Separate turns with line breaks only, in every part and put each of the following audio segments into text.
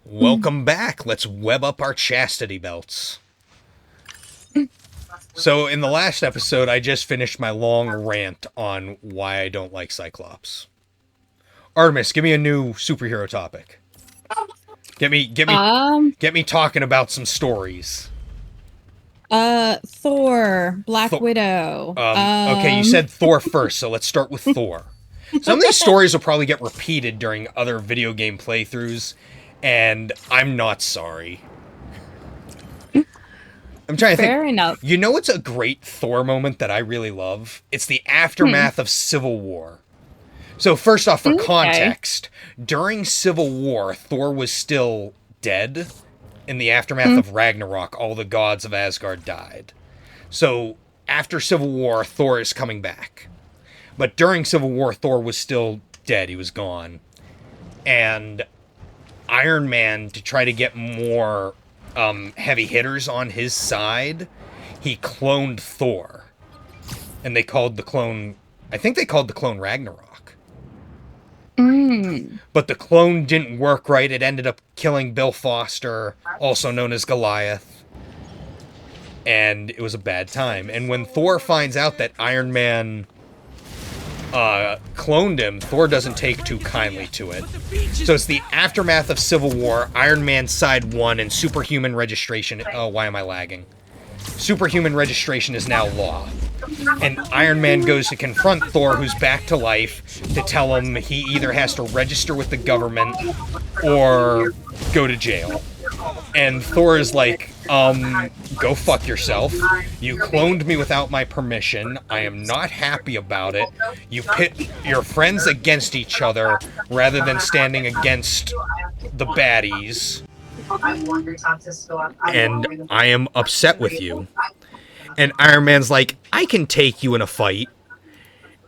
Welcome back. Let's web up our chastity belts. So, in the last episode, I just finished my long rant on why I don't like Cyclops. Artemis, give me a new superhero topic. Get me talking about some stories.
Thor, Black
Thor-
Widow.
Okay, you said Thor first, so let's start with Thor. Some of these stories will probably get repeated during other video game playthroughs, and I'm not sorry. I'm trying to think.
Fair enough.
You know what's a great Thor moment that I really love? It's the aftermath of Civil War. So first off, for context, during Civil War, Thor was still dead. In the aftermath of Ragnarok, all the gods of Asgard died. So after Civil War, Thor is coming back. But during Civil War, Thor was still dead. He was gone. And Iron Man, to try to get more heavy hitters on his side, he cloned Thor. And they called the clone... I think they called the clone Ragnarok. But the clone didn't work right. It ended up killing Bill Foster, also known as Goliath. And it was a bad time. And when Thor finds out that Iron Man cloned him, Thor doesn't take too kindly to it. So it's the aftermath of Civil War. Iron Man side won, and superhuman registration... Oh, why am I lagging? Superhuman registration is now law. And Iron Man goes to confront Thor, who's back to life, to tell him he either has to register with the government or go to jail. And Thor is like, go fuck yourself. You cloned me without my permission. I am not happy about it. You pit your friends against each other rather than standing against the baddies. And I am upset with you. And Iron Man's like, I can take you in a fight.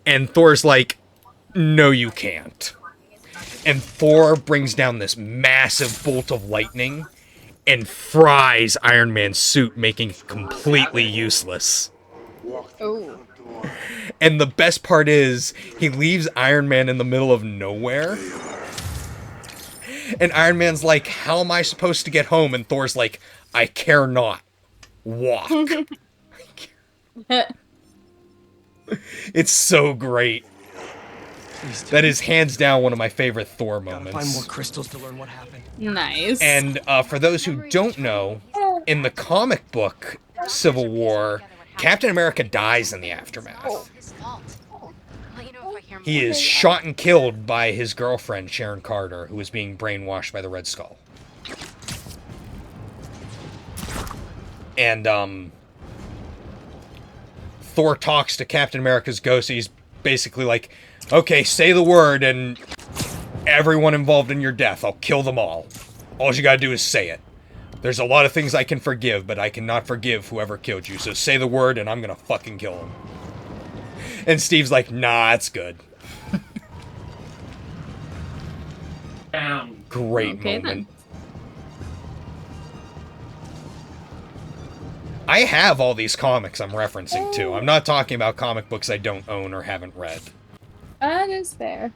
And Thor's like, no, you can't. And Thor brings down this massive bolt of lightning and fries Iron Man's suit, making it completely useless.
Oh.
And the best part is, he leaves Iron Man in the middle of nowhere. And Iron Man's like, how am I supposed to get home? And Thor's like, I care not. Walk. It's so great. That is hands down one of my favorite Thor moments.
Find more crystals to learn what happened.
Nice.
And for those who don't know, in the comic book Civil War, Captain America dies in the aftermath. He is shot and killed by his girlfriend, Sharon Carter, who was being brainwashed by the Red Skull. And Thor talks to Captain America's ghost. He's basically like, okay, say the word and everyone involved in your death, I'll kill them all. All you gotta do is say it. There's a lot of things I can forgive, but I cannot forgive whoever killed you. So say the word and I'm gonna fucking kill him. And Steve's like, nah, it's good. Great moment.
Then.
I have all these comics I'm referencing too. I'm not talking about comic books I don't own or haven't read.
That is fair.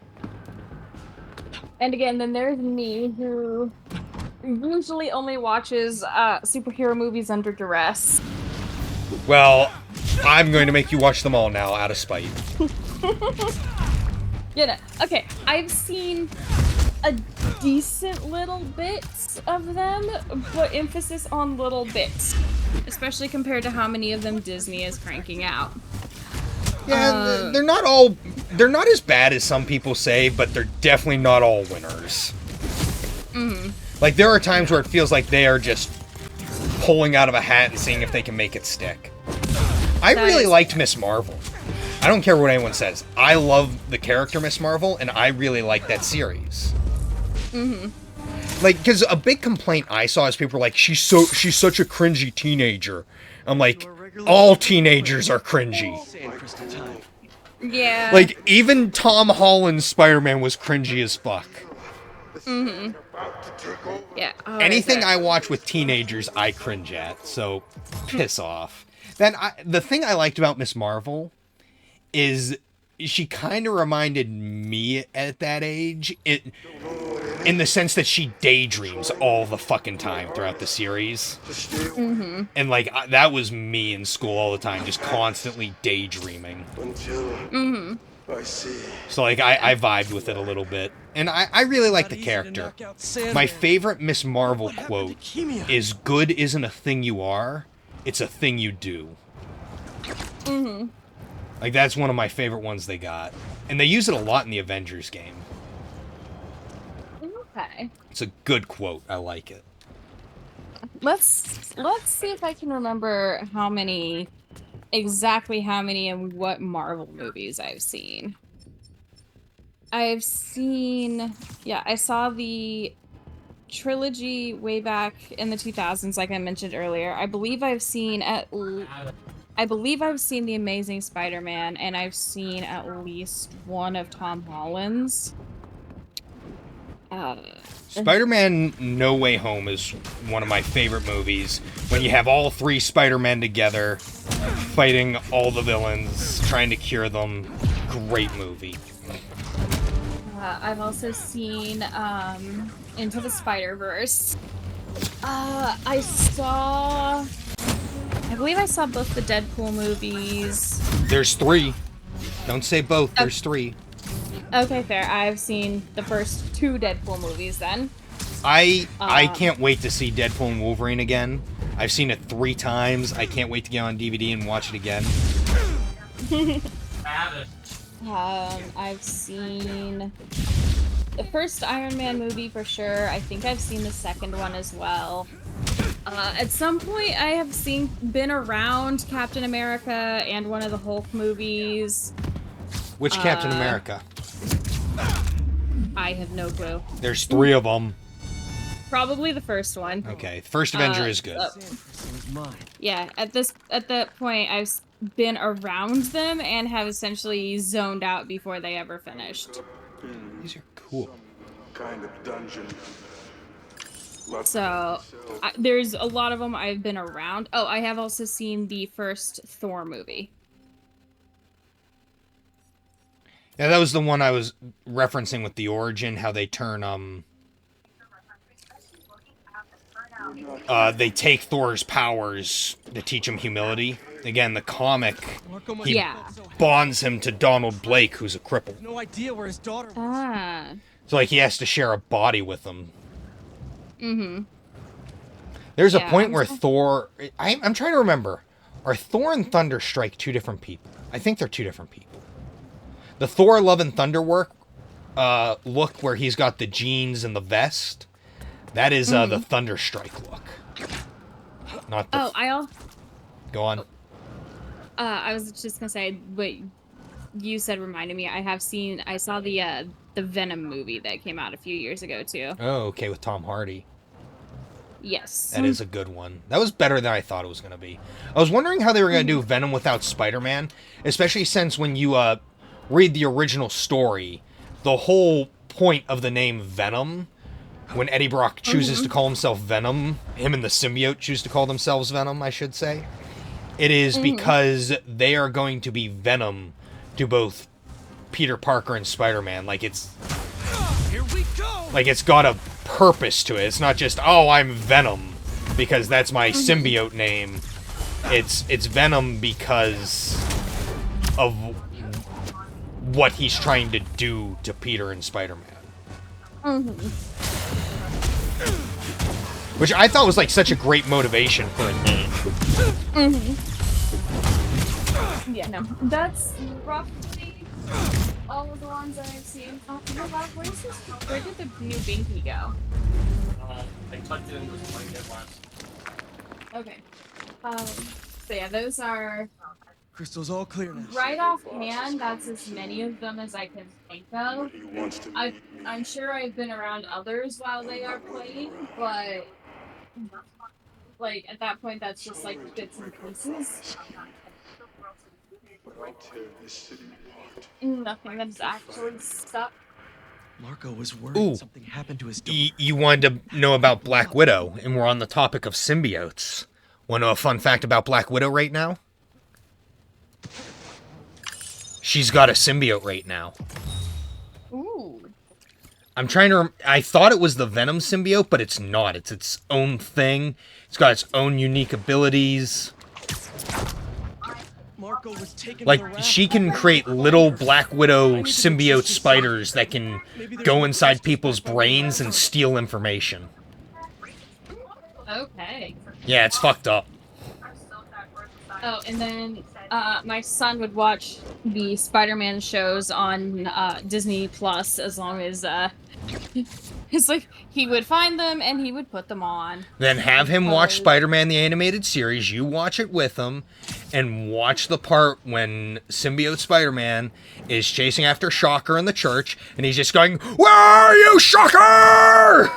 And again, then there's me, who usually only watches superhero movies under duress.
Well, I'm going to make you watch them all now, out of spite.
Okay, I've seen a decent little bits of them, but emphasis on little bits. Especially compared to how many of them Disney is cranking out.
Yeah, they're not as bad as some people say, but they're definitely not all winners. Like, there are times where it feels like they are just pulling out of a hat and seeing if they can make it stick. I really liked Miss Marvel. I don't care what anyone says. I love the character Miss Marvel, and I really like that series. Like, because a big complaint I saw is people were like, she's such a cringy teenager. I'm like, all teenagers are cringy.
Yeah.
Like, even Tom Holland's Spider-Man was cringy as fuck.
Yeah. Oh,
Anything I watch with teenagers, I cringe at, so piss off. Then the thing I liked about Miss Marvel is she kind of reminded me at that age. in the sense that she daydreams all the fucking time throughout the series.
Mm-hmm.
And, like, that was me in school all the time, just constantly daydreaming.
Mm-hmm.
So, like, I vibed with it a little bit. And I really like the character. My favorite Miss Marvel quote is, "Good isn't a thing you are, it's a thing you do."
Mm-hmm.
Like, that's one of my favorite ones they got. And they use it a lot in the Avengers game.
Okay.
It's a good quote. I like it.
Let's see if I can remember exactly how many and what Marvel movies I've seen. I saw the trilogy way back in the 2000s, like I mentioned earlier. I believe I've seen the Amazing Spider-Man, and I've seen at least one of Tom Holland's.
Spider-Man No Way Home is one of my favorite movies. When you have all three Spider-Men together, fighting all the villains, trying to cure them. Great movie.
I've also seen Into the Spider-Verse. I believe I saw both the Deadpool movies.
There's 3. Don't say both, there's 3.
Okay, fair. I've seen the first 2 Deadpool movies then.
I can't wait to see Deadpool and Wolverine again. I've seen it 3 times. I can't wait to get on DVD and watch it again.
I've seen the first Iron Man movie for sure. I think I've seen the second one as well. At some point, I have been around Captain America and one of the Hulk movies.
Which Captain America?
I have no clue.
There's 3 of them.
Probably the first one.
Okay, the first Avenger is good.
Yeah, at that point, I've been around them and have essentially zoned out before they ever finished.
These are cool.
Kind of dungeon.
So, there's a lot of them I've been around. Oh, I have also seen the first Thor movie.
Yeah, that was the one I was referencing with the origin, how they turn, they take Thor's powers to teach him humility. Again, the comic, he bonds him to Donald Blake, who's a cripple.
No idea where his daughter was.
Ah.
So, like, he has to share a body with him.
Mm-hmm.
There's a point where Thor... I'm trying to remember. Are Thor and Thunderstrike 2 different people? I think they're 2 different people. The Thor Love and Thunder look where he's got the jeans and the vest, that is the Thunderstrike look. Not the... Go on.
I was just gonna say, what you said reminded me. I saw the Venom movie that came out a few years ago too.
Oh, okay, with Tom Hardy.
Yes.
That is a good one. That was better than I thought it was going to be. I was wondering how they were going to do Venom without Spider-Man, especially since when you read the original story, the whole point of the name Venom, when Eddie Brock chooses to call himself Venom, him and the symbiote choose to call themselves Venom, I should say, it is because they are going to be Venom to both Peter Parker and Spider-Man. Like, it's...
Here we go.
Like, it's got a purpose to it. It's not just, oh, I'm Venom, because that's my symbiote name. It's Venom because of what he's trying to do to Peter and Spider-Man. Which I thought was, like, such a great motivation for a name.
Yeah, no. That's roughly all of the ones that I've seen. Where did the new Binky go?
I tucked it into his blanket last.
Okay. So yeah, those are...
Crystal's all clear now.
Right offhand, that's as many of them as I can think of. I'm sure I've been around others while they are playing, but... Like, at that point, that's just like bits and pieces. Nothing that's actually stuck.
Marco was worried something happened to his daughter.
You wanted to know about Black Widow, and we're on the topic of symbiotes. Want to know a fun fact about Black Widow right now? She's got a symbiote right now.
Ooh.
I'm trying to. I thought it was the Venom symbiote, but it's not. It's its own thing. It's got its own unique abilities.
Marco was taken
Like,
to the
she can create little Black Widow symbiote spiders that can go inside people's brains and steal information.
Okay.
Yeah, it's fucked up.
Oh, and then my son would watch the Spider-Man shows on Disney Plus as long as it's like he would find them and he would put them on.
Then have him watch Spider-Man the Animated Series, you watch it with him, and watch the part when Symbiote Spider-Man is chasing after Shocker in the church, and he's just going, "Where are you, Shocker?"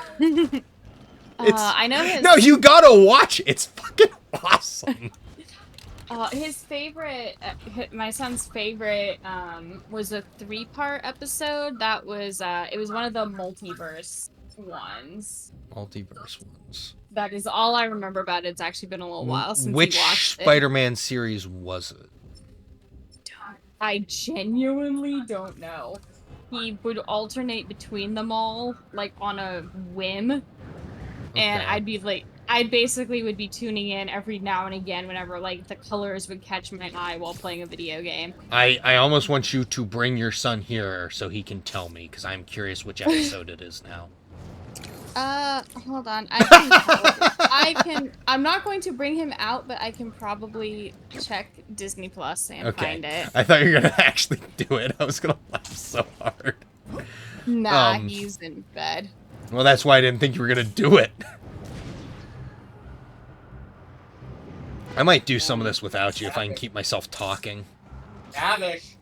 I know his...
No, you gotta watch it. It's fucking awesome.
His favorite, my son's favorite, was a 3-part episode. That was, it was one of the multiverse ones.
Multiverse ones.
That is all I remember about it. It's actually been a little while since
Which
he watched it.
Spider-Man series was it?
I genuinely don't know. He would alternate between them all, like, on a whim. And
Okay.
I basically would be tuning in every now and again whenever, like, the colors would catch my eye while playing a video game.
I almost want you to bring your son here so he can tell me, because I'm curious which episode it is now.
Hold on. I'm not going to bring him out, but I can probably check Disney Plus and find it.
I thought you were gonna actually do it. I was gonna laugh so hard.
Nah, he's in bed.
Well, that's why I didn't think you were gonna do it. I might do some of this without you if I can keep myself talking.
Avish.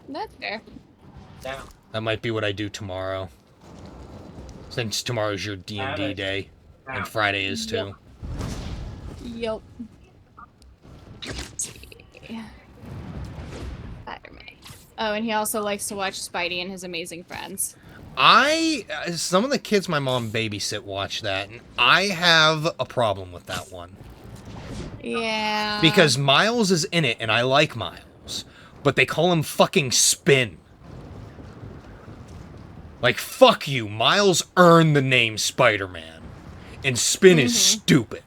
That's fair.
Down.
That might be what I do tomorrow. Since tomorrow's your D&D day. And Friday is too.
Yup. Let's see. Spider-Man. Oh, and he also likes to watch Spidey and His Amazing Friends.
Some of the kids my mom babysit watch that, and I have a problem with that one.
Yeah.
Because Miles is in it, and I like Miles. But they call him fucking Spin. Like, fuck you. Miles earned the name Spider-Man. And Spin is stupid.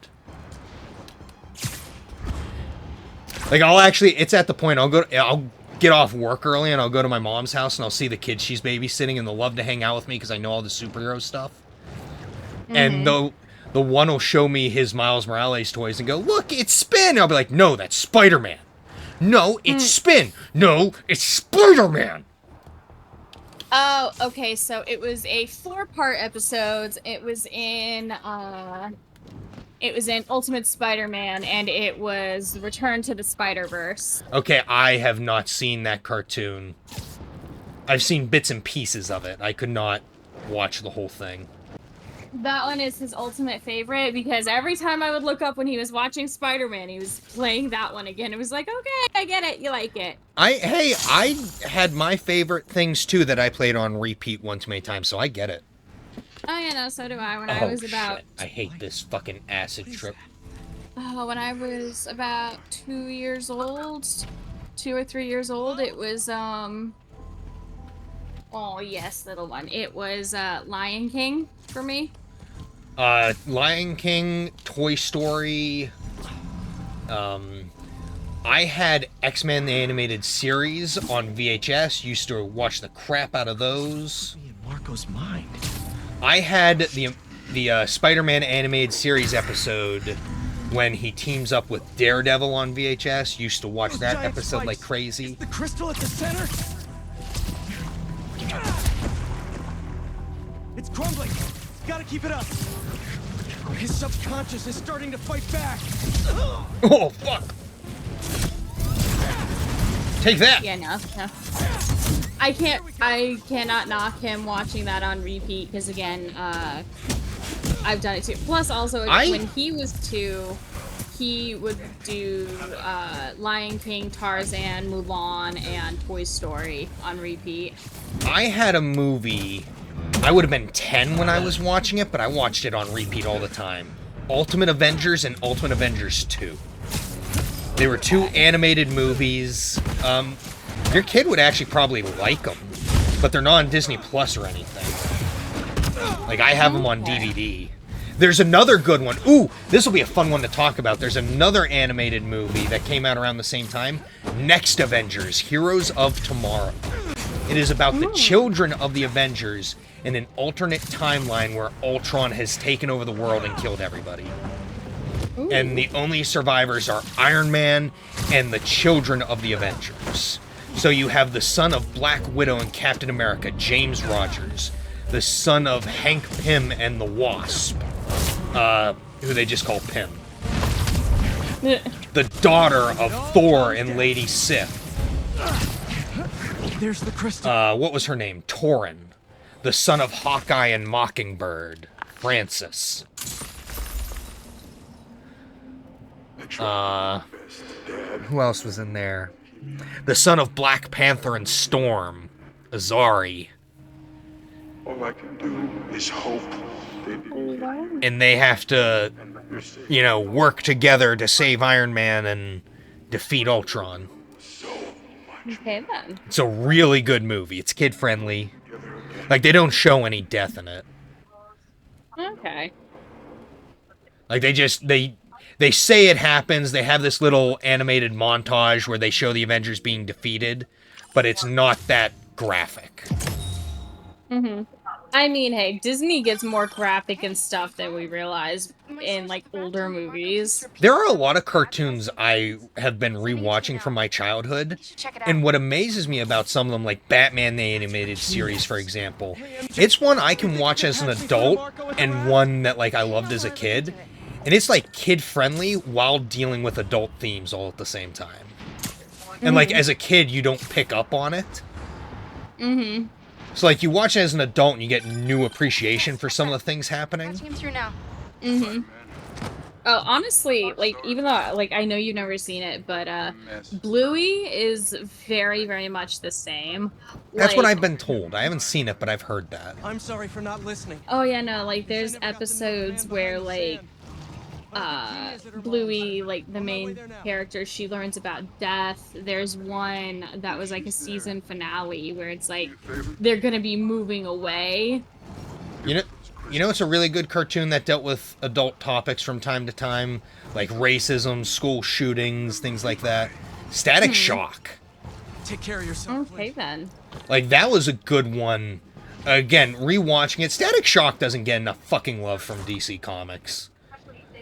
Like, it's at the point, I'll get off work early, and I'll go to my mom's house, and I'll see the kids she's babysitting, and they'll love to hang out with me, because I know all the superhero stuff. And the one will show me his Miles Morales toys and go, "Look, it's Spin!" And I'll be like, "No, that's Spider-Man." "No, it's Spin." "No, it's Spider-Man."
Oh, okay, so it was a 4-part episode. It was in Ultimate Spider-Man, and it was Return to the Spider-Verse.
Okay, I have not seen that cartoon. I've seen bits and pieces of it. I could not watch the whole thing.
That one is his ultimate favorite, because every time I would look up when he was watching Spider-Man, he was playing that one again. It was like, okay, I get it, you like it.
I had my favorite things too that I played on repeat one too many times, so I get it.
Oh, yeah, no, so do I. When I was about...
Shit. I hate this fucking acid trip.
when I was about 2 years old, 2 or 3 years old, it was, oh, yes, little one. It was, Lion King for me.
Lion King, Toy Story. I had X-Men the Animated Series on VHS. Used to watch the crap out of those.
In Marco's mind.
I had the Spider-Man Animated Series episode when he teams up with Daredevil on VHS. Used to watch that
Giant
episode like
spikes.
crazy.
Is the crystal at the center? It's crumbling. Gotta keep it up. His subconscious is starting to fight back.
Oh, fuck. Take that.
Yeah, no. I cannot knock him watching that on repeat, because again, I've done it too. Plus, also, when he was 2, he would do Lion King, Tarzan, Mulan, and Toy Story on repeat.
I had a movie. I would have been 10 when I was watching it, but I watched it on repeat all the time. Ultimate Avengers and Ultimate Avengers 2. They were 2 animated movies. Your kid would actually probably like them, but they're not on Disney Plus or anything. Like, I have them on DVD. There's another good one. Ooh, this will be a fun one to talk about. There's another animated movie that came out around the same time. Next Avengers, Heroes of Tomorrow. It is about the children of the Avengers in an alternate timeline where Ultron has taken over the world and killed everybody. Ooh. And the only survivors are Iron Man and the children of the Avengers. So you have the son of Black Widow and Captain America, James Rogers. The son of Hank Pym and the Wasp, who they just call Pym. The daughter of Thor and Lady Sif.
There's the crystal.
What was her name? Torrin. The son of Hawkeye and Mockingbird, Francis. Who else was in there? The son of Black Panther and Storm, Azari.
All I can do is hope
and they have to, you know, work together to save Iron Man and defeat Ultron.
Okay, then.
It's a really good movie. It's kid-friendly. Like, they don't show any death in it.
Okay.
Like, they say it happens. They have this little animated montage where they show the Avengers being defeated, but it's not that graphic.
Mm-hmm. I mean, hey, Disney gets more graphic and stuff than we realize in, like, older movies.
There are a lot of cartoons I have been rewatching from my childhood, and what amazes me about some of them, like Batman the Animated Series, for example, it's one I can watch as an adult and one that, like, I loved as a kid, and it's, like, kid-friendly while dealing with adult themes all at the same time. And, like, as a kid, you don't pick up on it.
Mm-hmm.
So, like, you watch it as an adult and you get new appreciation for some of the things happening.
Mm-hmm. Oh, honestly, like, even though, like, I know you've never seen it, but, Bluey is very, very much the same.
That's
like,
what I've been told. I haven't seen it, but I've heard that.
I'm sorry for not listening.
Oh, yeah, no, like, there's episodes where, like, Bluey, like, the main character, she learns about death. There's one that was, like, a season finale where it's, like, they're gonna be moving away.
You know, it's a really good cartoon that dealt with adult topics from time to time, like racism, school shootings, things like that. Static Shock.
Take care of yourself.
Okay, then.
Like, that was a good one. Again, rewatching it, Static Shock doesn't get enough fucking love from DC Comics.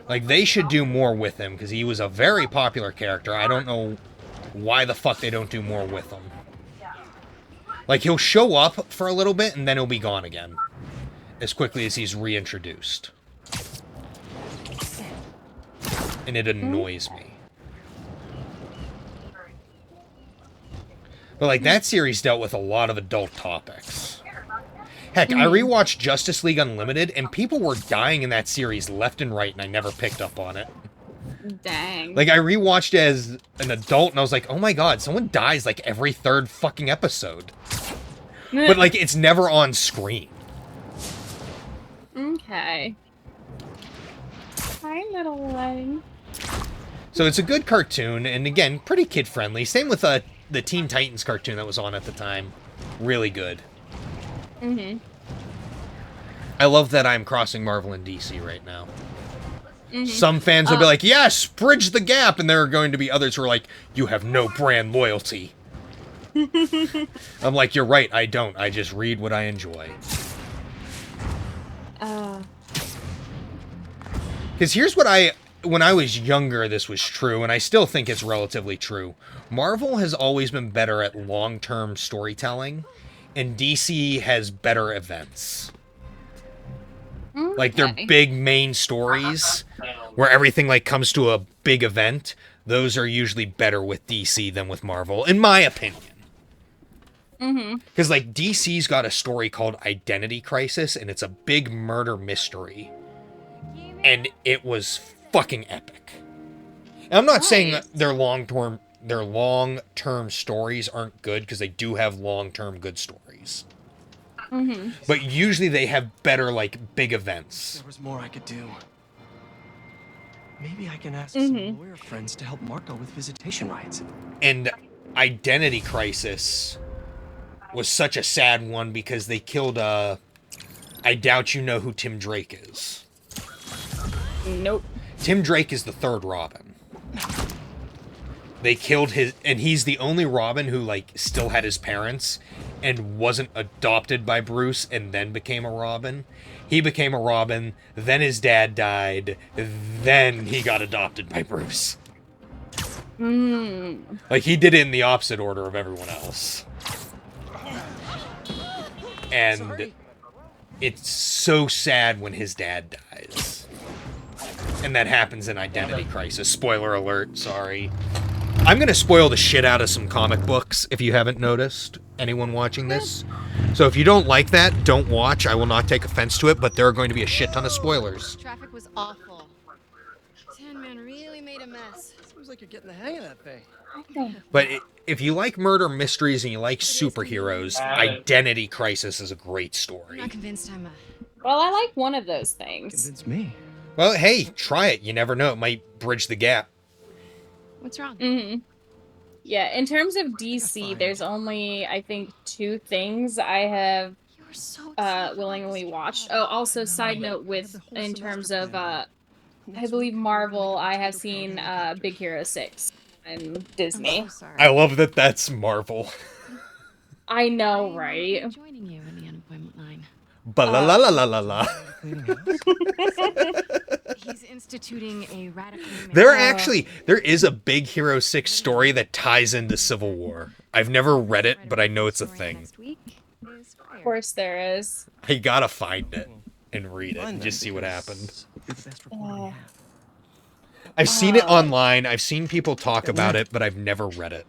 Like, they should do more with him, because he was a very popular character. I don't know why the fuck they don't do more with him. Like, he'll show up for a little bit, and then he'll be gone again. As quickly as he's reintroduced. And it annoys me. But, like, that series dealt with a lot of adult topics. Heck, I rewatched Justice League Unlimited, and people were dying in that series left and right, and I never picked up on it.
Dang.
Like, I rewatched it as an adult, and I was like, oh my god, someone dies, like, every third fucking episode. But, like, it's never on screen.
Okay. Hi, little one.
So it's a good cartoon, and again, pretty kid-friendly. Same with the Teen Titans cartoon that was on at the time. Really good.
Mm-hmm.
I love that I'm crossing Marvel and DC right now. Mm-hmm. Some fans will be like, yes, bridge the gap, and there are going to be others who are like, you have no brand loyalty. I'm like, you're right, I don't. I just read what I enjoy. Because here's what when I was younger, this was true, and I still think it's relatively true. Marvel has always been better at long-term storytelling, and DC has better events.
Okay.
Like, their big main stories, where everything, like, comes to a big event, those are usually better with DC than with Marvel, in my opinion. Because, like, DC's got a story called Identity Crisis, and it's a big murder mystery. And it was fucking epic. And I'm not saying that their long-term stories aren't good, because they do have long-term good stories. But usually they have better, like, big events.
There was more I could do. Maybe I can ask some lawyer friends to help Marco with visitation rights.
And Identity Crisis was such a sad one because they killed I doubt you know who Tim Drake is.
Nope.
Tim Drake is the third Robin. They killed his, and he's the only Robin who, like, still had his parents and wasn't adopted by Bruce and then became a Robin. He became a Robin, then his dad died, then he got adopted by Bruce. Like, he did it in the opposite order of everyone else. And it's so sad when his dad dies. And that happens in Identity Crisis. Spoiler alert, sorry. I'm going to spoil the shit out of some comic books, if you haven't noticed. Anyone watching this? So if you don't like that, don't watch. I will not take offense to it, but there are going to be a shit ton of spoilers.
Traffic was awful. Tin Man really made a mess.
Seems like you're getting the hang of that thing.
But if you like murder mysteries and you like superheroes, Identity Crisis is a great
I'm
story.
not convinced I'm a...
Well, I like one of those things.
Convince me.
Well, hey, try it. You never know. It might bridge the gap.
What's wrong?
Yeah, in terms of DC, there's only, I think, 2 things I have
You were so
willingly watched. Oh, also, side note with, in terms of, I believe Marvel, I have seen Big Hero 6 and Disney.
I'm so sorry.
I love that that's Marvel.
I know, right?
I'm joining you in the unemployment line.
Ba-la-la-la-la-la-la.
He's instituting a radical...
There is a Big Hero 6 story that ties into Civil War. I've never read it, but I know it's a thing.
Next week is
Of course there is.
I gotta find it and read it and just see what happened.
You're the best reporter we have.
I've seen it online, I've seen people talk about it, but I've never read it.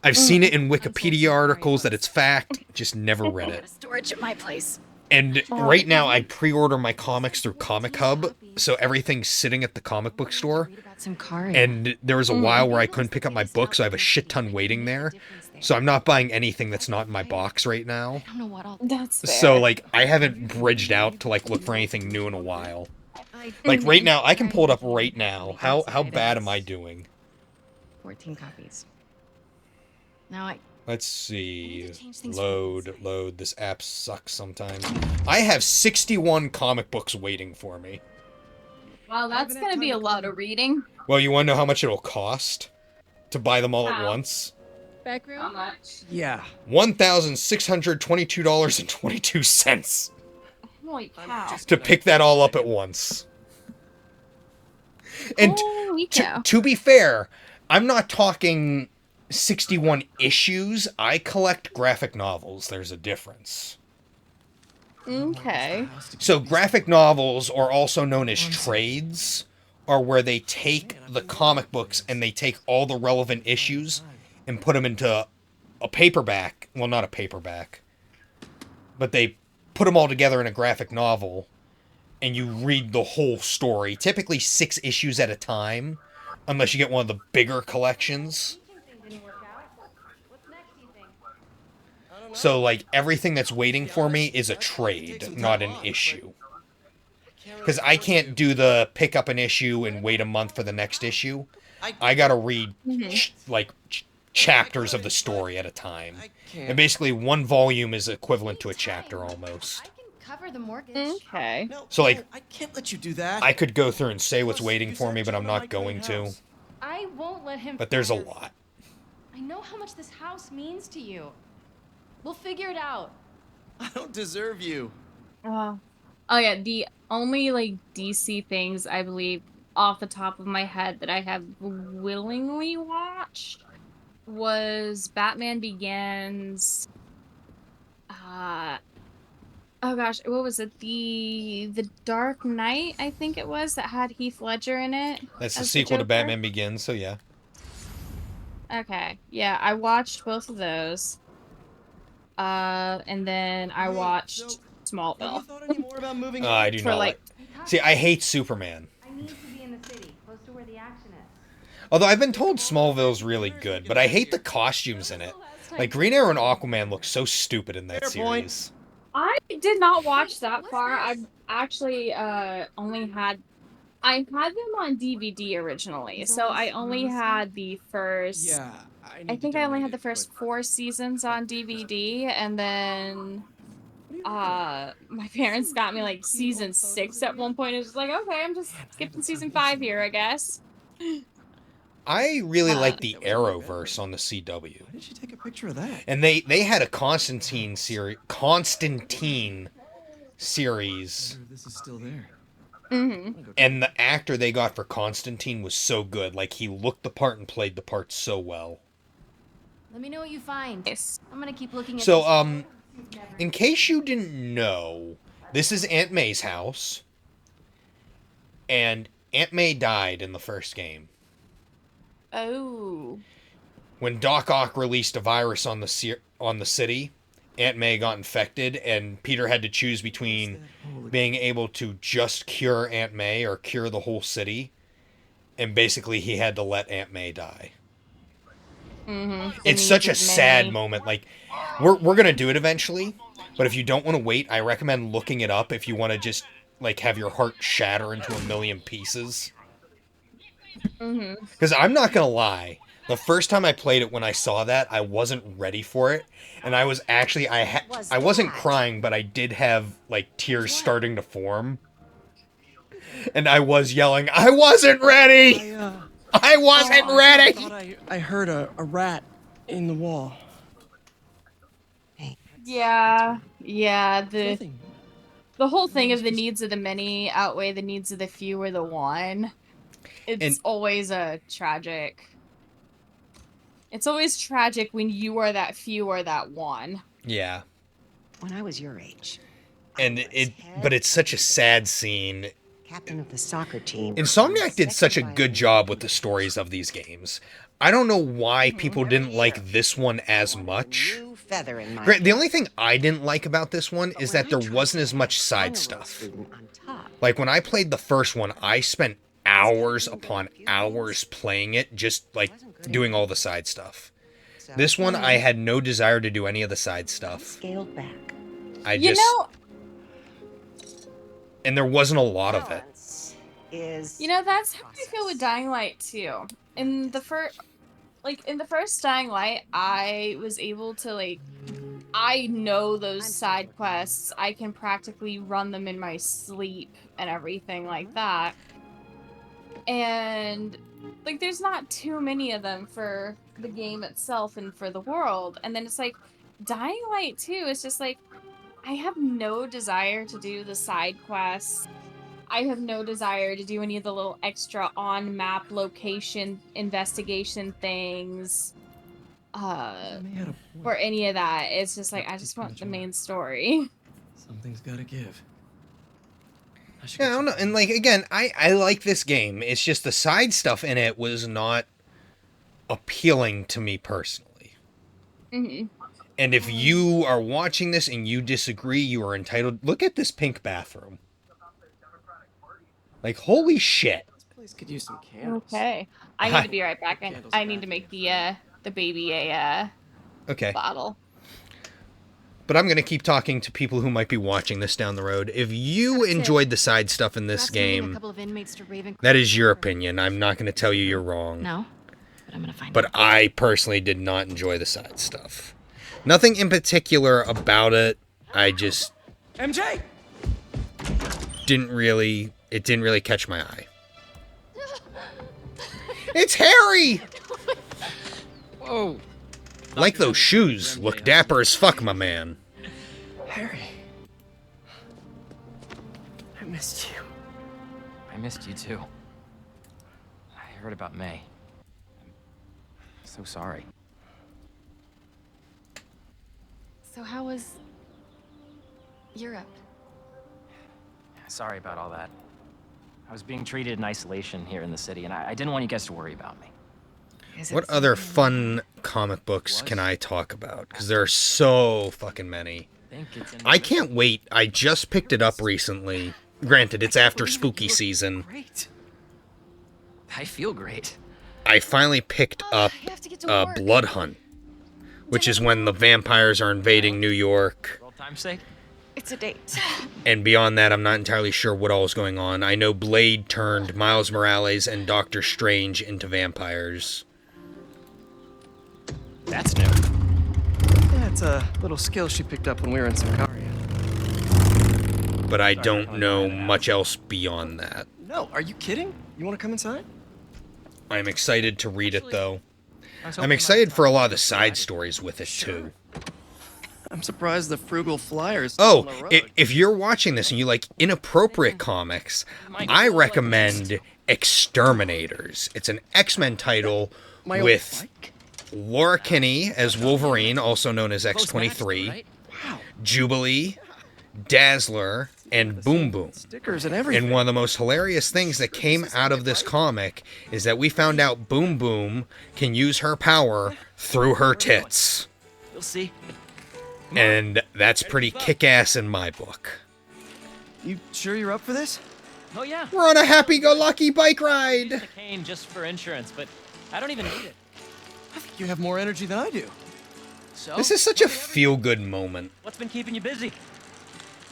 I've seen it in Wikipedia articles that it's fact, just never read it.
Storage at my place.
And right now I pre-order my comics through Comic Hub, so everything's sitting at the comic book store.
Read about some card.
And there was a while where I couldn't pick up my book, so I have a shit ton waiting there. So I'm not buying anything that's not in my box right now.
I don't know what I'll...
That's fair.
So, like, I haven't bridged out to, like, look for anything new in a while. Like, right now, I can pull it up right now. How bad am I doing?
14 copies. Now I...
Let's see. Load. This app sucks sometimes. I have 61 comic books waiting for me.
Well, that's gonna be a lot of reading.
Well, you want to know how much it'll cost to buy them all at once?
Back room?
How much?
Yeah.
$1,622.22
Holy cow.
to pick that all up at once. And
Holy cow.
to be fair, I'm not talking 61 issues. I collect graphic novels. There's a difference.
Okay.
So graphic novels, or also known as trades, are where they take the comic books and they take all the relevant issues and put them into a paperback. Well, not a paperback, but they put them all together in a graphic novel, and you read the whole story. Typically 6 issues at a time, unless you get one of the bigger collections. So, like, everything that's waiting for me is a trade, not an issue. Because I can't do the pick up an issue and wait a month for the next issue. I gotta read, chapters of the story at a time. And basically, one volume is equivalent to a chapter, almost.
I can cover the mortgage.
Okay.
No,
So, like,
I can't let you do that.
I could go through and say what's waiting for me, but I'm not going to.
I won't let him...
But there's a
fire.
lot.
I know how much this house means to you. We'll figure it out.
I don't deserve you.
Oh yeah, the only like DC things I believe off the top of my head that I have willingly watched was Batman Begins. Oh gosh, what was it? The Dark Knight, I think it was, that had Heath Ledger in it.
That's the
as
sequel to
Joker.
Batman Begins, so yeah.
Okay, yeah, I watched both of those. And then I watched
Have you
Smallville.
thought any more about moving
I do
For,
not
like-
See, I hate Superman.
I need to be in the city, close to where the action is.
Although I've been told Smallville's really good, but I hate the costumes in it. Like, Green Arrow and Aquaman look so stupid in that
Fair point.
series.
I did not watch that far. I've actually only had... I had them on DVD originally, so I only had the first...
Yeah.
I think I only had the first 4 seasons on DVD, and then my parents got me like season 6 at one point. It was like, okay, I'm just skipping season 5 here, I guess.
I really like the Arrowverse on the CW.
Why did you take a picture of that?
And they had a Constantine series.
This is still there.
Mm-hmm.
And the actor they got for Constantine was so good. Like, he looked the part and played the part so well.
Let me know what you find.
Yes.
I'm gonna keep looking at
So,
this.
in case you didn't know, this is Aunt May's house. And Aunt May died in the first game.
Oh.
When Doc Ock released a virus on the city, Aunt May got infected, and Peter had to choose between being able to just cure Aunt May or cure the whole city. And basically, he had to let Aunt May die.
Mm-hmm.
It's such a sad moment. Like, we're gonna do it eventually, but if you don't want to wait, I recommend looking it up if you want to just, like, have your heart shatter into a million pieces.
Mm-hmm.
Because I'm not gonna lie, the first time I played it when I saw that, I wasn't ready for it, and I was actually, I wasn't crying, but I did have, like, tears starting to form. And I was yelling, I wasn't ready! I wasn't ready!
I heard a rat in the wall.
Yeah. The
Nothing.
whole thing of the needs of the many outweigh the needs of the few or the one. It's always a tragic. It's always tragic when you are that few or that one.
Yeah.
When I was your age.
And but it's such a sad scene.
Captain of the soccer team.
Insomniac did such a good job with the stories of these games. I don't know why people didn't like this one as much. The only thing I didn't like about this one is that there wasn't as much side stuff. Like, when I played the first one, I spent hours upon hours playing it, just, like, doing all the side stuff. This one, I had no desire to do any of the side stuff.
Scaled back.
And there wasn't a lot of it.
That's how I feel with Dying Light too. In the first Dying Light, I was able to, I know those side quests. I can practically run them in my sleep and everything like that. And, there's not too many of them for the game itself and for the world. And then it's Dying Light 2 is just I have no desire to do the side quests. I have no desire to do any of the little extra on-map location investigation things. Or any of that. It's just I just want the main story.
Something's gotta give.
Yeah, I don't know. And, again, I like this game. It's just the side stuff in it was not appealing to me personally.
Mm-hmm.
And if you are watching this and you disagree, you are entitled. Look at this pink bathroom. Holy shit.
This place could use some candles.
Okay. I need to be right back. I need to make the baby a bottle.
But I'm going to keep talking to people who might be watching this down the road. If you enjoyed the side stuff in this game, that is your opinion. I'm not going to tell you you're wrong.
No, but I'm gonna find out.
But I personally did not enjoy the side stuff. Nothing in particular about it. I just...
MJ!
didn't really catch my eye. It's Harry!
Whoa.
Like those shoes. Look dapper as fuck, my man.
Harry. I missed you.
I missed you too. I heard about May. I'm so sorry.
So how was Europe?
Sorry about all that. I was being treated in isolation here in the city, and I didn't want you guys to worry about me.
What other fun comic books can I talk about? Because there are so fucking many. I can't wait. I just picked it up recently. Granted, it's after spooky season.
Great. I feel great.
I finally picked up Blood Hunt, which is when the vampires are invading New York.
For old time's sake?
It's a date.
And beyond that, I'm not entirely sure what all is going on. I know Blade turned Miles Morales and Doctor Strange into vampires.
That's new.
Yeah, it's a little skill she picked up when we were in Sakaria.
but I don't know much else beyond that.
No, are you kidding? You want to come inside?
I'm excited to read it, though. I'm excited for a lot of the side stories with it, too.
I'm surprised the Frugal Flyers.
Oh, if you're watching this and you like inappropriate comics, I recommend Exterminators. It's an X-Men title with Laura Kinney as Wolverine, also known as X-23, Jubilee, Dazzler, and Boom Boom.
Stickers and everything.
And one of the most hilarious things that came out of this comic is that we found out Boom Boom can use her power through her tits.
You'll see.
And that's pretty kick-ass in my book.
You sure you're up for this?
Oh yeah.
We're on a happy-go-lucky bike ride!
The cane just for insurance, but I don't even need it.
I think you have more energy than I do.
So,
This is such a feel-good moment.
what's been keeping you busy?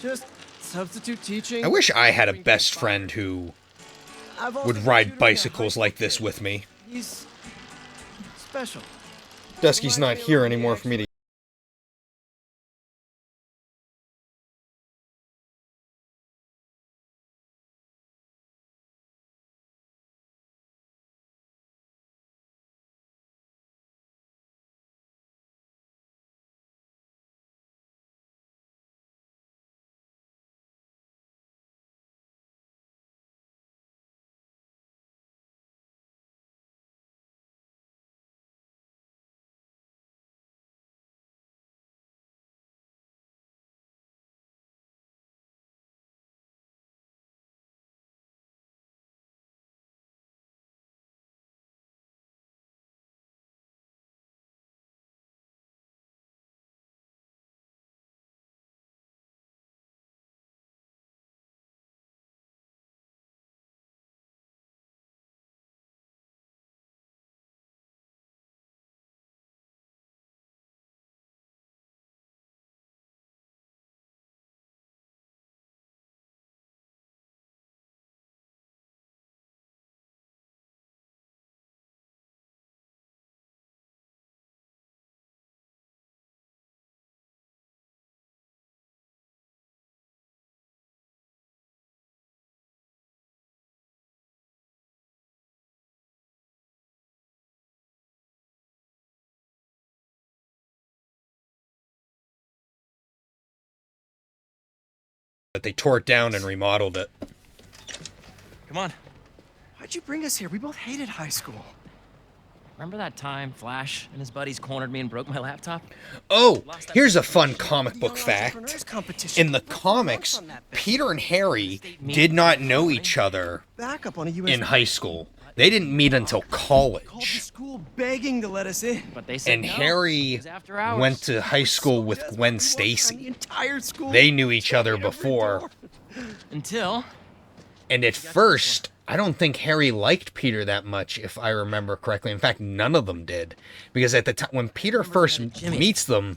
Just substitute teaching.
I wish I had a best friend who
I've also
would
got
ride
tutoring
bicycles
at
like
high
this
school
with me.
kid. He's special.
Dusky's not here anymore for me to... But they tore it down and remodeled it.
Come on.
Why'd you bring us here? We both hated high school.
Remember that time Flash and his buddies cornered me and broke my laptop?
Oh, here's a fun comic book
Young
fact.
Entrepreneurs Competition.
In the comics, Peter and Harry did not know each other
Backup on a US
in high school. They didn't meet until
Called the
college.
school begging to let us in.
But they said
And
no.
Harry
It was after hours.
went to high school with Gwen
Desperate, we walked around
Stacy.
The entire school.
They knew each other
every
before.
door.
Until
And at first, I don't think Harry liked Peter that much, if I remember correctly. In fact, none of them did. Because at the time, when Peter first meets them,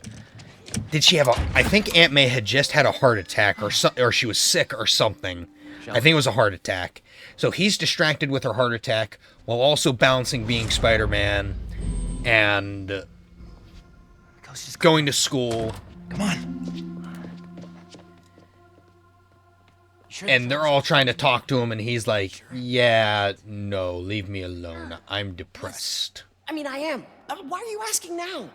did she have a... I think Aunt May had just had a heart attack, or she was sick or something. I think it was a heart attack. So he's distracted with her heart attack, while also balancing being Spider-Man, and going to school.
Come on.
And they're all trying to talk to him, and he's like, yeah, no, leave me alone. I'm depressed.
I mean, I am. Why are you asking now?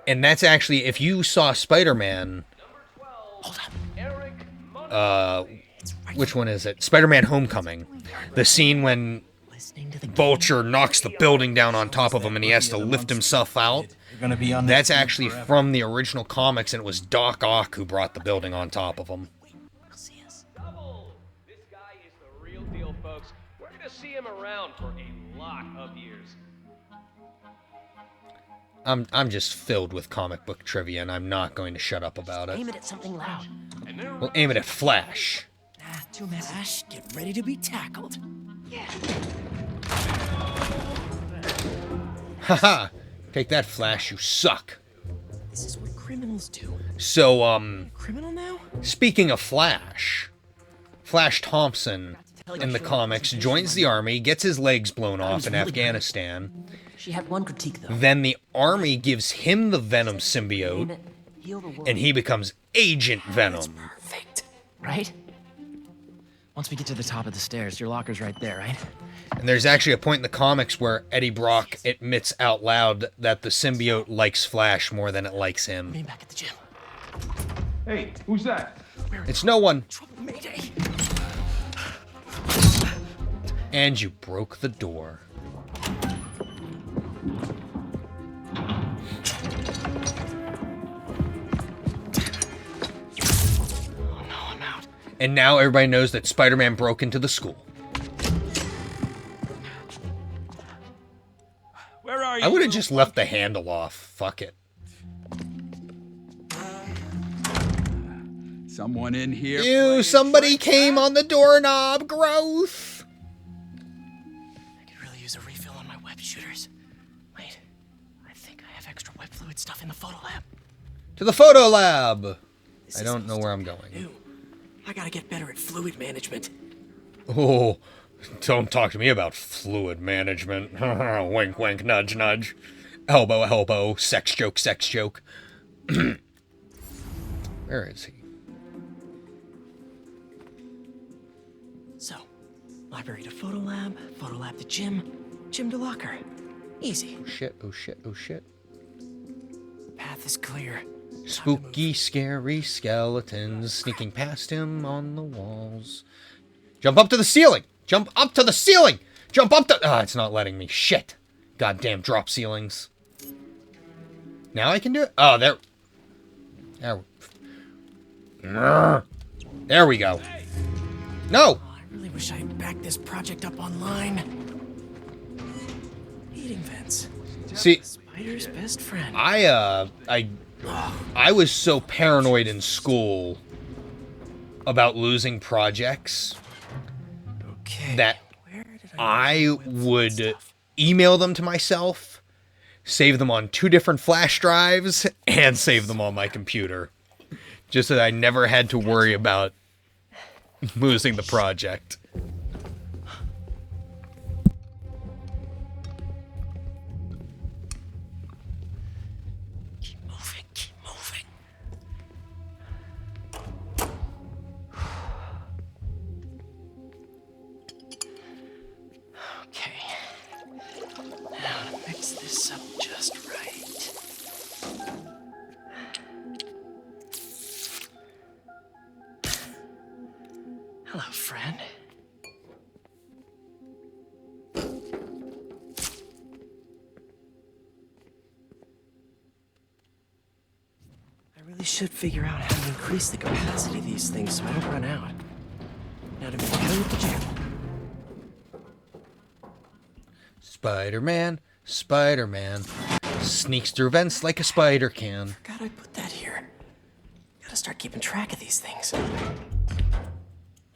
And that's actually, if you saw Spider-Man, which one is it? Spider-Man Homecoming. The scene when Vulture knocks the building down on top of him and he has to lift himself out. That's actually from the original comics, and it was Doc Ock who brought the building on top of him.
This guy is the real deal, folks. We're gonna see him around for a lot of years.
I'm just filled with comic book trivia, and I'm not going to shut up about it.
Aim it at something loud.
We'll aim it at Flash.
Too many. Flash, get ready to be tackled.
Haha! Take that, Flash, you suck.
This is what criminals do.
So,
Criminal now?
speaking of Flash, Flash Thompson in the comics joins the army, gets his legs blown off in Afghanistan.
She had one critique though.
Then the army gives him the Venom symbiote,
Heal the wound.
and he becomes Agent Venom.
Perfect.
Right? Once we get to the top of the stairs, your locker's right there, right?
And there's actually a point in the comics where Eddie Brock admits out loud that the symbiote likes Flash more than it likes him.
Me back at the gym.
Hey, who's that?
It's no one.
Trouble, Mayday.
And you broke the door.
Oh no, I'm out.
And now everybody knows that Spider-Man broke into the school.
Where are you?
I would have just left the handle off. Fuck it.
Someone in here.
Ew, somebody came on the doorknob. Growth.
I could really use a refill on my web shooters. Wait, I think I have extra web fluid stuff in the photo lab.
To the photo lab.
This
I
is
don't know where I'm going.
new. I gotta get better at fluid management.
Oh, don't talk to me about fluid management. Wink, wink, nudge, nudge. Elbow, elbow. Sex joke, sex joke. Where is he?
So, library to photo lab to gym, gym to locker. Easy.
Oh shit, oh shit, oh shit.
Path is clear.
Spooky, scary skeletons sneaking past him on the walls. Jump up to the ceiling! Jump up to the ceiling! Jump up to... Ah, it's not letting me. Shit. Goddamn drop ceilings. Now I can do it? Oh, there... There we go. No!
Oh, I really wish I had backed this project up online. Heating vents.
See,
Spider's best friend.
I was so paranoid in school about losing projects
Okay.
that
Where did
I
web fluid
would
stuff?
email them to myself, save them on 2 different flash drives, and save them on my computer. Just so that I never had to worry about losing the project.
Keep moving, keep moving. Okay. Now to mix this up just right. Hello, friend. I really should figure out how to increase the capacity of these things so I don't run out. Now to make out with the gym.
Spider-Man, Spider-Man, sneaks through vents like a spider can.
Forgot I put that here. Gotta start keeping track of these things.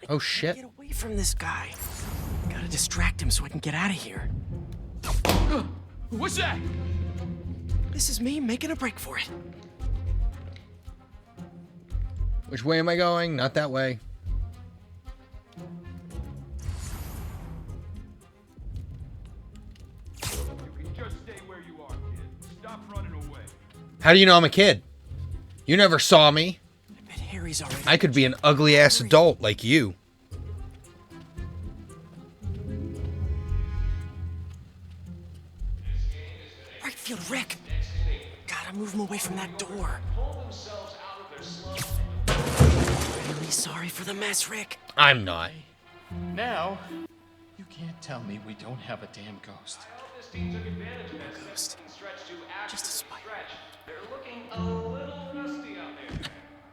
Oh shit.
Get away from this guy. Gotta distract him so I can get out of here.
What's that?
This is me making a break for it.
Which way am I going? Not that way.
You can just stay where you are, kid. Stop running away.
How do you know I'm a kid? You never saw me.
I bet Harry's already.
I could be an ugly-ass adult like you.
Right field, Rick. Gotta move him away from that door. Really sorry for the mess, Rick.
I'm not.
Now, you can't tell me we don't have a damn ghost.
Ghost. Just a spider.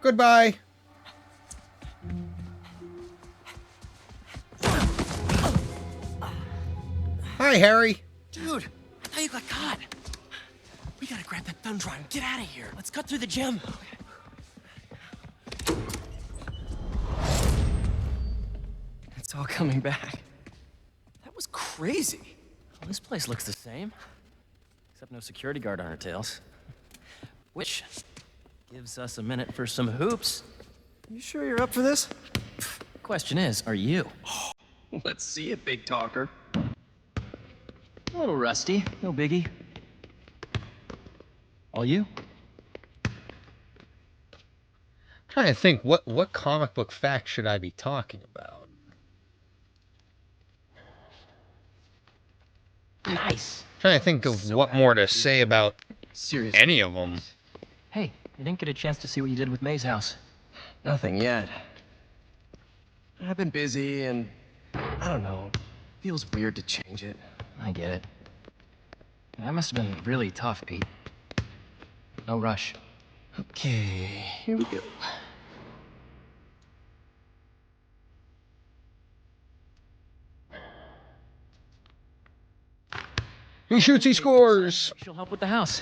Goodbye. Hi, Harry.
Dude, I thought you got caught. We gotta grab that thumb drive and get out of here. Let's cut through the gym. It's all coming back. That was crazy.
Well, this place looks the same. Except no security guard on our tails. Which gives us a minute for some hoops.
You sure you're up for this?
Question is, are you?
Let's see it, big talker.
A little rusty, no biggie. All you?
Trying to think, what comic book fact should I be talking about?
Nice.
Trying to think of what more to say about any of them.
Hey, you didn't get a chance to see what you did with May's house.
Nothing yet. I've been busy and I don't know. Feels weird to change it.
I get it. That must have been really tough, Pete. No rush.
Okay, here we go.
He shoots, he scores!
She'll help with the house.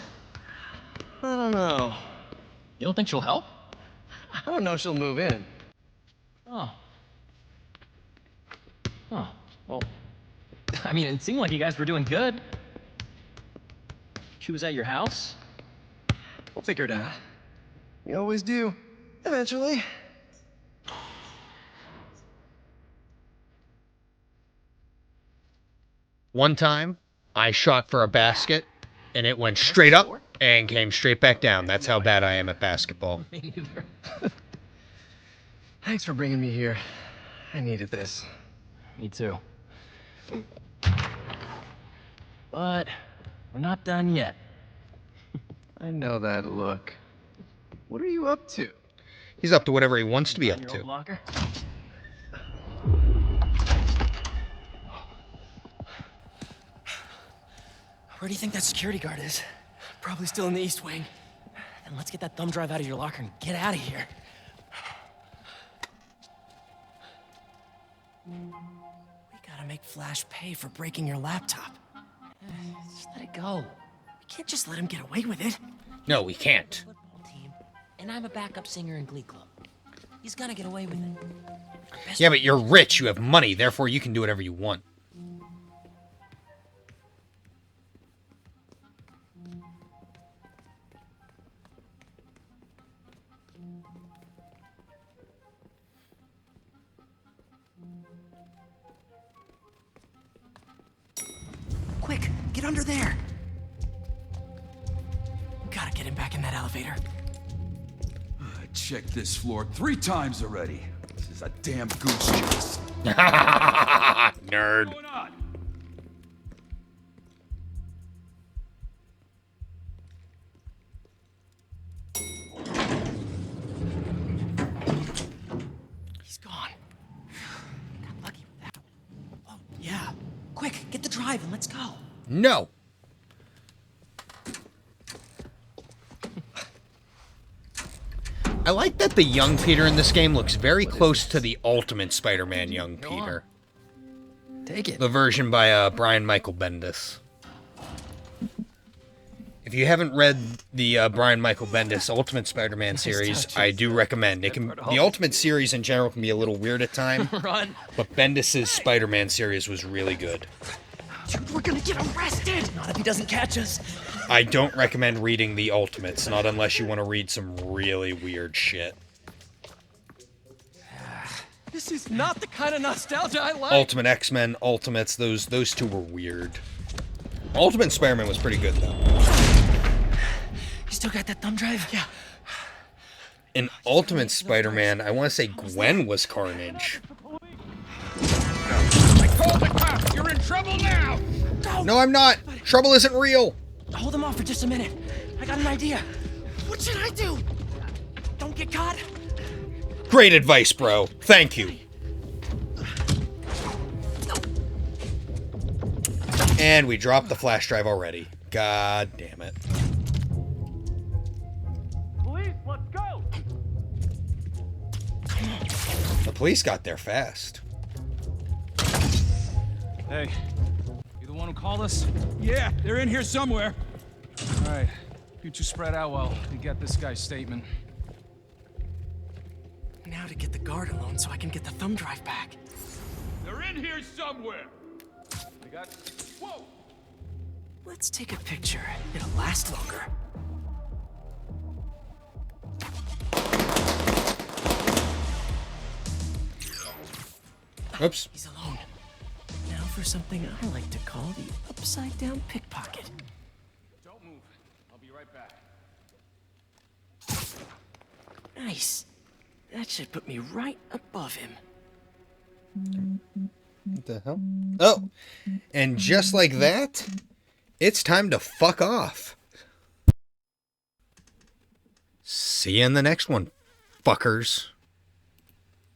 I don't know.
You don't think she'll help?
I don't know if she'll move in.
Oh. Oh, well, I mean, it seemed like you guys were doing good. She was at your house?
We'll figure it out. We always do. Eventually.
One time, I shot for a basket, and it went straight up and came straight back down. That's how bad I am at basketball.
Me neither.
Thanks for bringing me here. I needed this.
Me too. But we're not done yet.
I know that look. What are you up to?
He's up to whatever he wants to be up
Your
to.
old locker? Where do you think that security guard is?
Probably still in the East Wing.
Then let's get that thumb drive out of your locker and get out of here.
We gotta make Flash pay for breaking your laptop.
Just let it go.
We can't just let him get away with it.
No, we can't.
Football team, and I'm a backup singer in Glee Club. He's gonna get away with it.
Yeah, but you're rich, you have money, therefore you can do whatever you want.
Quick, get under there. Gotta get him back in that elevator.
I checked this floor 3 times already. This is a damn goose chase.
Nerd.
What's going on?
He's gone. Got lucky with that. Oh, yeah. Quick, get the drive and let's go.
No. I like that the young Peter in this game looks very close to the Ultimate Spider-Man young Peter.
Take it.
The version by Brian Michael Bendis. If you haven't read the Brian Michael Bendis Ultimate Spider-Man series, I do recommend. The Ultimate series in general can be a little weird at times,
Run.
but Bendis' Spider-Man series was really good.
Dude, we're gonna get arrested!
Not if he doesn't catch us.
I don't recommend reading the Ultimates, not unless you want to read some really weird shit.
This is not the kind of nostalgia I like!
Ultimate X-Men, Ultimates, those two were weird. Ultimate Spider-Man was pretty good, though.
You still got that thumb drive?
Yeah.
In Ultimate Spider-Man, I want to say Gwen was Carnage.
I called the cops. You're in trouble now.
No, I'm not. Trouble isn't real.
Hold him off for just a minute. I got an idea. What should I do? Don't get caught?
Great advice, bro. Thank you. And we dropped the flash drive already. God damn it.
Police, let's go!
The police got there fast.
Hey, you the one who called us? Yeah, they're in here somewhere. All right, you two spread out while we get this guy's statement.
Now to get the guard alone so I can get the thumb drive back.
They're in here somewhere.
We got...
Whoa!
Let's take a picture. It'll last longer.
Oops.
He's alone. Now for something I like to call the upside-down pickpocket.
Don't move. I'll be right back.
Nice. That should put me right above him.
What the hell? Oh, and just like that, it's time to fuck off. See you in the next one, fuckers.